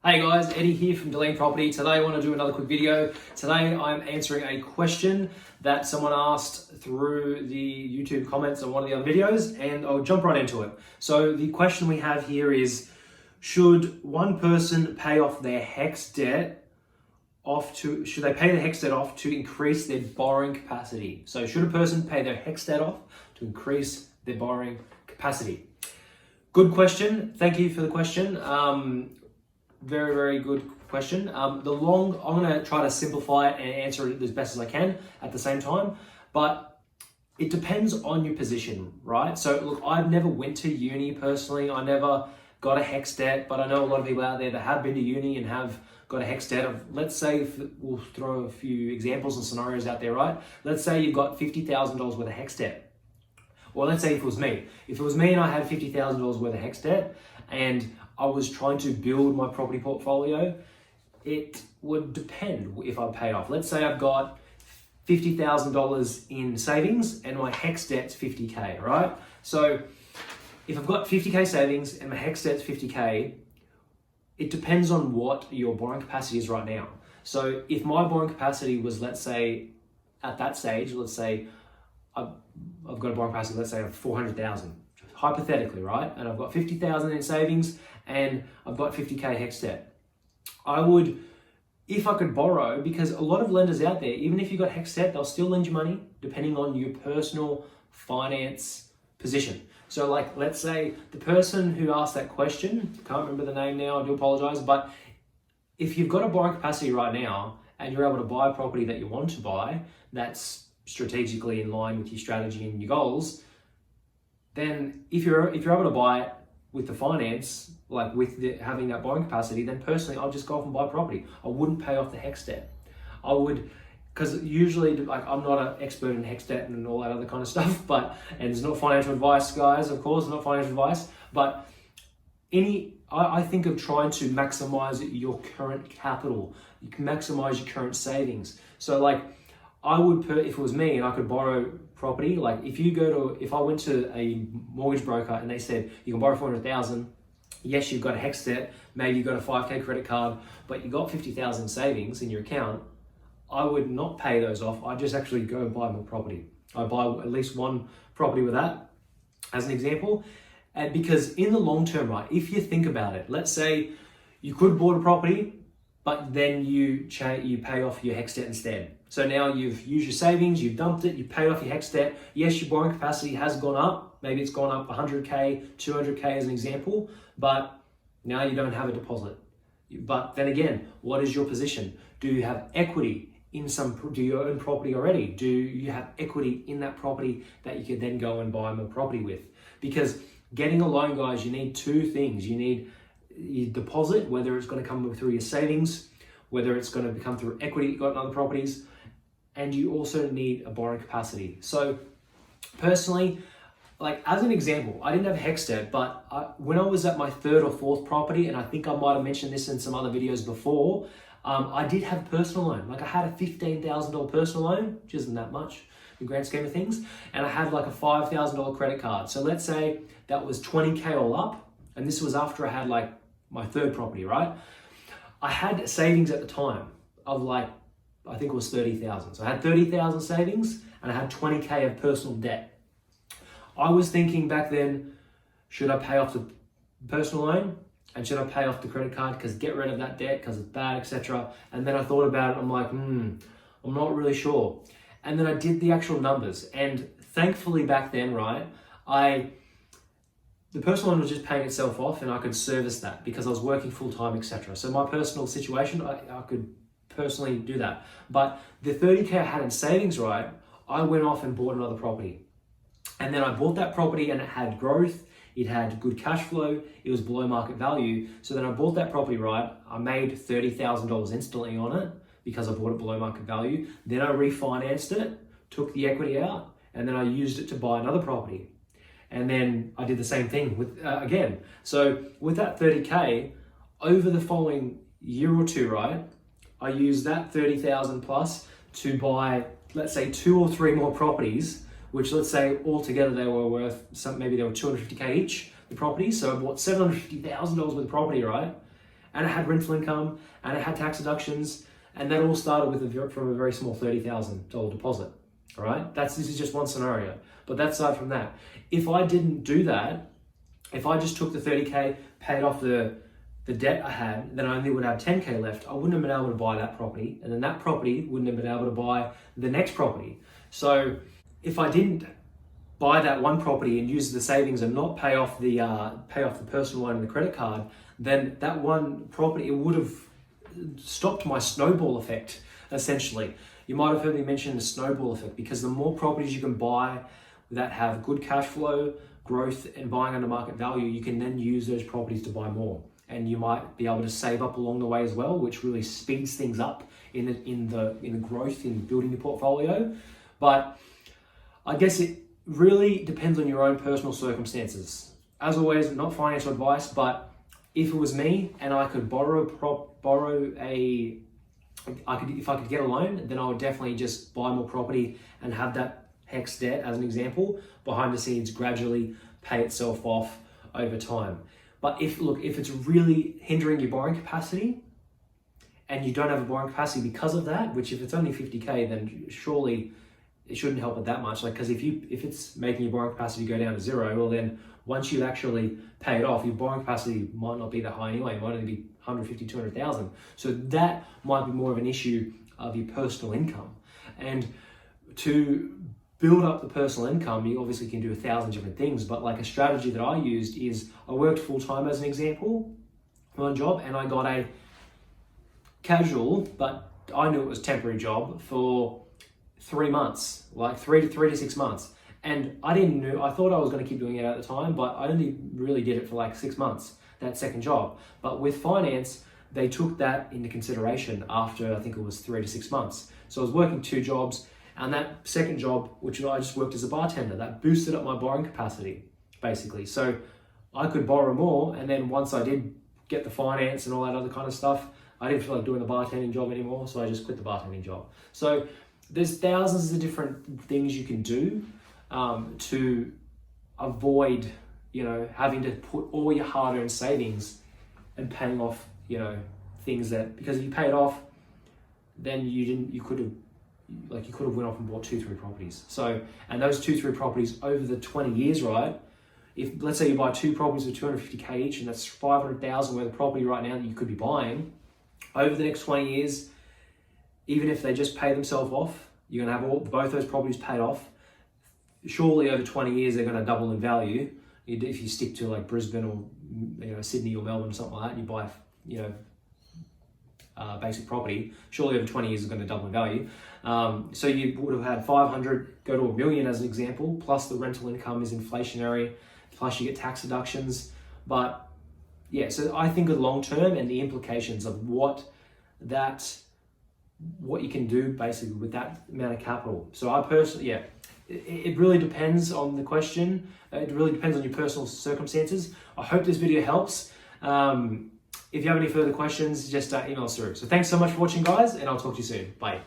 Hey guys, Eddie here from Dilleen Property. Today I want to do another quick video. Today I'm answering a question that someone asked through the YouTube comments on one of the other videos, and I'll jump right into it. So the question we have here is, should one person pay off their HEX debt should they pay the HEX debt off to increase their borrowing capacity? So should a person pay their HEX debt off to increase their borrowing capacity? Good question. Thank you for the question. Very, very good question. I'm going to try to simplify it and answer it as best as I can at the same time, but it depends on your position, right? So look, I've never went to uni personally. I never got a HEX debt, but I know a lot of people out there that have been to uni and have got a HEX debt of, let's say, we'll throw a few examples and scenarios out there, right? Let's say you've got $50,000 worth of HEX debt. Or let's say if it was me. If it was me and I had $50,000 worth of HEX debt and I was trying to build my property portfolio, it would depend if I paid off. Let's say I've got $50,000 in savings and my HEX debt's 50K, right? So if I've got 50K savings and my HEX debt's 50K, it depends on what your borrowing capacity is right now. So if my borrowing capacity was, let's say, at that stage, let's say I've got a borrowing capacity, let's say of 400,000, hypothetically, right? And I've got 50,000 in savings and I've got 50K HEX debt. I would, if I could borrow, because a lot of lenders out there, even if you've got HEX debt, they'll still lend you money depending on your personal finance position. So like, let's say the person who asked that question, can't remember the name now, I do apologize, but if you've got a borrowing capacity right now and you're able to buy a property that you want to buy, that's strategically in line with your strategy and your goals, then if you're able to buy it with the finance, like with having that borrowing capacity, then personally, I'll just go off and buy property. I wouldn't pay off the HEX debt. I would, because usually, like, I'm not an expert in HEX debt and all that other kind of stuff, and it's not financial advice, guys, of course, not financial advice, but I think of trying to maximize your current capital. You can maximize your current savings. So like, I would, if it was me and I could borrow property, like if I went to a mortgage broker and they said, you can borrow 400,000, yes, you've got a HEX debt, maybe you've got a 5K credit card, but you've got 50,000 savings in your account, I would not pay those off. I'd just actually go and buy more property. I buy at least one property with that, as an example. And because in the long term, right, if you think about it, let's say you could bought a property, but then you pay off your HEX debt instead. So now you've used your savings, you've dumped it, you've paid off your HEX debt. Yes, your borrowing capacity has gone up. Maybe it's gone up 100K, 200K as an example, but now you don't have a deposit. But then again, what is your position? Do you have equity in do you own property already? Do you have equity in that property that you could then go and buy more property with? Because getting a loan, guys, you need two things. You need your deposit, whether it's going to come through your savings, whether it's going to come through equity you got in other properties, and you also need a borrowing capacity. So personally, like as an example, I didn't have HEX debt, but when I was at my third or fourth property, and I think I might have mentioned this in some other videos before, I did have personal loan. Like I had a $15,000 personal loan, which isn't that much in the grand scheme of things, and I had like a $5,000 credit card. So let's say that was 20K all up, and this was after I had like my third property, right? I had savings at the time of like, I think it was 30,000. So I had 30,000 savings and I had 20K of personal debt. I was thinking back then, should I pay off the personal loan and should I pay off the credit card because get rid of that debt because it's bad, etc. And then I thought about it. I'm like, I'm not really sure. And then I did the actual numbers, and thankfully back then, right, the personal loan was just paying itself off and I could service that because I was working full-time, etc. So my personal situation, I could personally do that. But the 30K I had in savings, right, I went off and bought another property. And then I bought that property and it had growth, it had good cash flow, it was below market value. So then I bought that property, right, I made $30,000 instantly on it because I bought it below market value. Then I refinanced it, took the equity out, and then I used it to buy another property. And then I did the same thing with again. So with that 30K, over the following year or two, right, I used that 30,000 plus to buy, let's say 2 or 3 more properties, which let's say altogether they were worth maybe they were 250K each, the properties. So I bought $750,000 worth of property, right? and it had rental income, and it had tax deductions, and that all started from a very small $30,000 deposit. All right, this is just one scenario, but that's aside from that. If I didn't do that, if I just took the 30K, paid off the debt I had, then I only would have 10K left. I wouldn't have been able to buy that property, and then that property wouldn't have been able to buy the next property. So if I didn't buy that one property and use the savings and not pay off the personal loan and the credit card, then that one property, it would have stopped my snowball effect, essentially. You might have heard me mention the snowball effect, because the more properties you can buy that have good cash flow, growth, and buying under market value, you can then use those properties to buy more. And you might be able to save up along the way as well, which really speeds things up in the growth in building your portfolio. But I guess it really depends on your own personal circumstances. As always, not financial advice, but if it was me and I could if I could get a loan, then I would definitely just buy more property and have that HEX debt, as an example, behind the scenes gradually pay itself off over time. But if it's really hindering your borrowing capacity and you don't have a borrowing capacity because of that, which if it's only 50K, then surely it shouldn't help it that much. Like, because if it's making your borrowing capacity go down to zero, well then once you actually pay it off, your borrowing capacity might not be that high anyway. It might only be 150, 200,000. So that might be more of an issue of your personal income. And to build up the personal income, you obviously can do 1,000 different things, but like a strategy that I used is I worked full-time, as an example, one job, and I got a casual, but I knew it was temporary job for 3 months, like three to 6 months. And I thought I was going to keep doing it at the time, but I only really did it for like 6 months, that second job. But with finance, they took that into consideration after, I think it was 3 to 6 months. So I was working 2 jobs, and that second job, which I just worked as a bartender, that boosted up my borrowing capacity, basically. So I could borrow more, and then once I did get the finance and all that other kind of stuff, I didn't feel like doing the bartending job anymore, so I just quit the bartending job. So there's thousands of different things you can do to avoid, having to put all your hard-earned savings and paying off, things that, because if you pay it off, then you could have went off and bought 2-3 properties. So, and those 2-3 properties over the 20 years, right? If let's say you buy 2 properties with 250K each, and that's 500,000 worth of property right now that you could be buying, over the next 20 years, even if they just pay themselves off, you're gonna have both those properties paid off. Surely over 20 years, they're gonna double in value. If you stick to like Brisbane or Sydney or Melbourne or something like that, and you buy basic property, surely over 20 years is going to double in value. So you would have had 500 go to $1 million, as an example, plus the rental income is inflationary, plus you get tax deductions. But yeah, so I think of long term and the implications of what you can do basically with that amount of capital. So I personally, it really depends on the question. It really depends on your personal circumstances. I hope this video helps. If you have any further questions, just email us through. So thanks so much for watching, guys, and I'll talk to you soon. Bye.